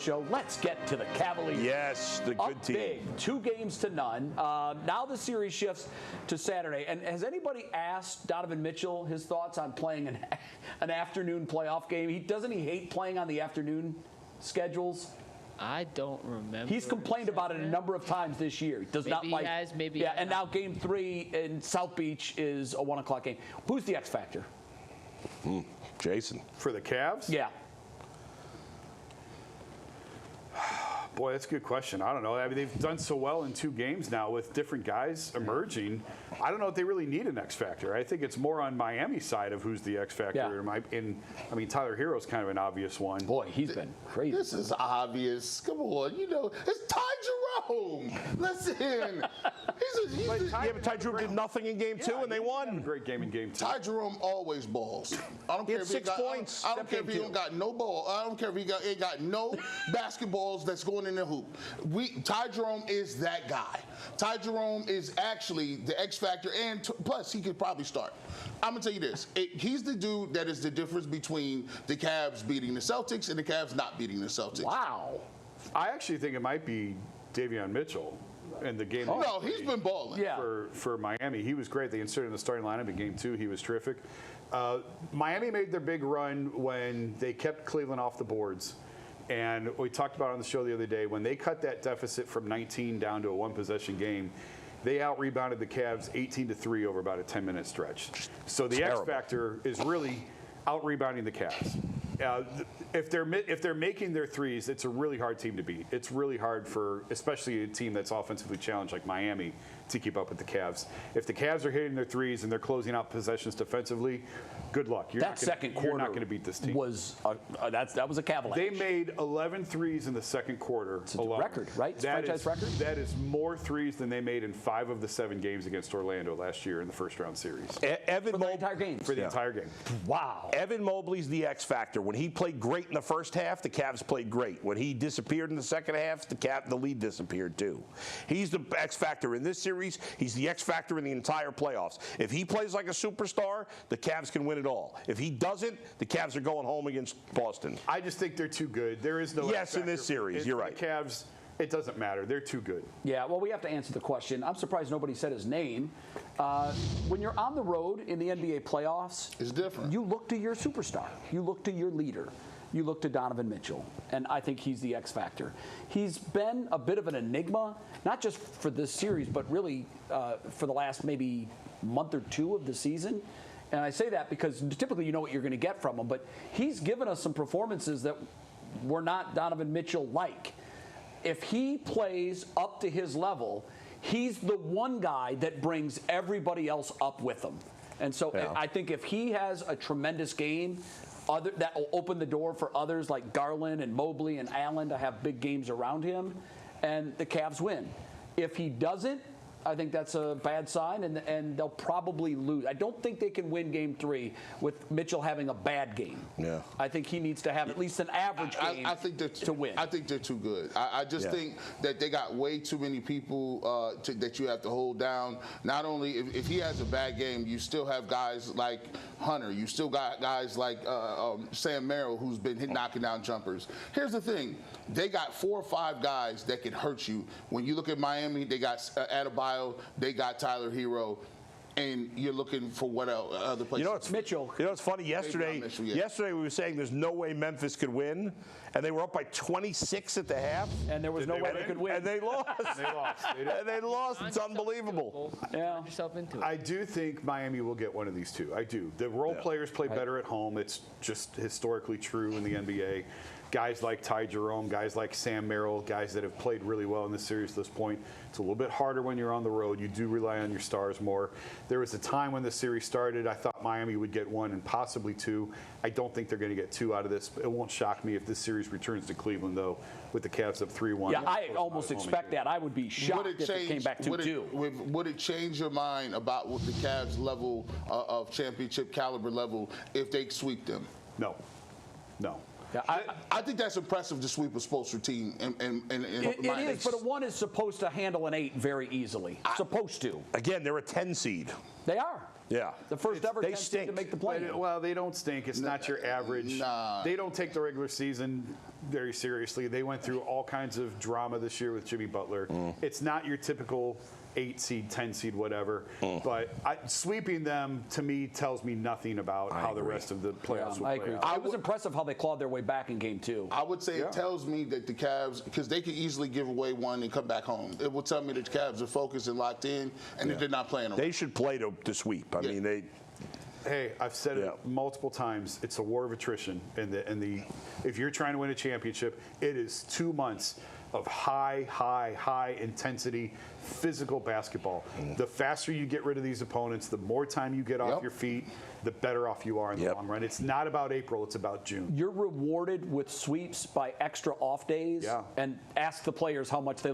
Show. Let's get to the Cavaliers. Yes, the good Up team. Big, 2-0. Now the series shifts to Saturday. And has anybody asked Donovan Mitchell his thoughts on playing an afternoon playoff game? Doesn't he hate playing on the afternoon schedules? I don't remember. He's complained about it a number of times this year. He does not like. Maybe. Yeah, and now Game 3 in South Beach is a 1 o'clock game. Who's the X factor? Jason. For the Cavs? Yeah. Boy, that's a good question. I don't know. I mean, they've done so well in 2 games now with different guys emerging. I don't know if they really need an X factor. I think it's more on Miami's side of who's the X factor. Yeah. I mean, Tyler Hero's kind of an obvious one. Boy, he's been crazy. This is obvious. Come on, it's Ty Jerome. Listen, but Ty Jerome did nothing in Game 2, and they won. Had a great game in Game 2. Ty Jerome always balls. I don't care if he got 6 points. I don't care if he don't got no ball. I don't care if he ain't got no basketballs that's going in the hoop. Ty Jerome is that guy. Ty Jerome is actually the X factor, and plus he could probably start. I'm gonna tell you this: he's the dude that is the difference between the Cavs beating the Celtics and the Cavs not beating the Celtics. Wow. I actually think it might be Davion Mitchell in the game. No, he's been balling. Yeah. For Miami. He was great. They inserted him in the starting lineup in Game 2. He was terrific. Miami made their big run when they kept Cleveland off the boards. And we talked about on the show the other day, when they cut that deficit from 19 down to a 1-possession game, they out-rebounded the Cavs 18-3 over about a 10-minute stretch. So the X factor is really out-rebounding the Cavs. If they're making their threes, it's a really hard team to beat. It's really hard for, especially a team that's offensively challenged like Miami, to keep up with the Cavs. If the Cavs are hitting their threes and they're closing out possessions defensively, good luck. You're not going to beat this team. That was a Cavaliers. They made 11 threes in the second quarter. It's a record, right? It's franchise record. That is more threes than they made in 5 of the 7 games against Orlando last year in the first-round series. For the entire game. For the entire game. Wow. Evan Mobley's the X factor. When he played great in the first half, the Cavs played great. When he disappeared in the second half, the lead disappeared too. He's the X factor in this series. He's the X factor in the entire playoffs. If he plays like a superstar, the Cavs can win it all. If he doesn't, the Cavs are going home against Boston. I just think they're too good. There is no Yes, in this series, you're right. The Cavs, it doesn't matter. They're too good. Yeah, well, we have to answer the question. I'm surprised nobody said his name. When you're on the road in the NBA playoffs, it's different. You look to your superstar. You look to your leader. You look to Donovan Mitchell, and I think he's the X factor. He's been a bit of an enigma, not just for this series, but really for the last maybe month or 2 of the season. And I say that because typically you know what you're going to get from him, but he's given us some performances that were not Donovan Mitchell-like. If he plays up to his level, he's the one guy that brings everybody else up with him. And so I think if he has a tremendous game, that will open the door for others like Garland and Mobley and Allen to have big games around him, and the Cavs win. If he doesn't, I think that's a bad sign, and they'll probably lose. I don't think they can win Game 3 with Mitchell having a bad game. Yeah. I think he needs to have at least an average game to win. I think they're too good. I just think that they got way too many people that you have to hold down. Not only if he has a bad game, you still have guys like Hunter. You still got guys like Sam Merrill, who's been knocking down jumpers. Here's the thing. They got 4 or 5 guys that can hurt you. When you look at Miami, they got Adebayo, they got Tyler Hero, and you're looking for what else, other places. It's Mitchell. It's funny. Yesterday we were saying there's no way Memphis could win, and they were up by 26 at the half. And there was no way they could win. And they lost. They lost. It's unbelievable. Yeah. Yourself into it. I do think Miami will get one of these 2. I do. The role players play better at home. It's just historically true in the NBA. Guys like Ty Jerome, guys like Sam Merrill, guys that have played really well in this series to this point. It's a little bit harder when you're on the road. You do rely on your stars more. There was a time when the series started, I thought Miami would get 1 and possibly 2. I don't think they're going to get 2 out of this. It won't shock me if this series returns to Cleveland, though, with the Cavs up 3-1. Yeah, I almost expect that. I would be shocked if it came back 2-2. Would it change your mind about what the Cavs' level of championship caliber level if they sweep them? No. Yeah, I think that's impressive to sweep a Spoelstra team. It is, but one is supposed to handle an 8 very easily. Supposed to. Again, they're a 10 seed. They are. Yeah. The first ever 10 seed to make the play. Well, they don't stink. It's not your average. Nah. They don't take the regular season very seriously. They went through all kinds of drama this year with Jimmy Butler. It's not your typical 8 seed, 10 seed, whatever. But sweeping them, to me, tells me nothing about how the rest of the playoffs will I play agree. out. It was impressive how they clawed their way back in game 2. I would say it tells me that the Cavs, because they could easily give away one and come back home. It will tell me that the Cavs are focused and locked in, and that they're not playing around. They should play to sweep. I mean, they. Hey, I've said it multiple times. It's a war of attrition, and if you're trying to win a championship, it is 2 months of high intensity physical basketball. The faster you get rid of these opponents, the more time you get off your feet, the better off you are in the long run. It's not about April, it's about June. You're rewarded with sweeps by extra off days, and ask the players how much they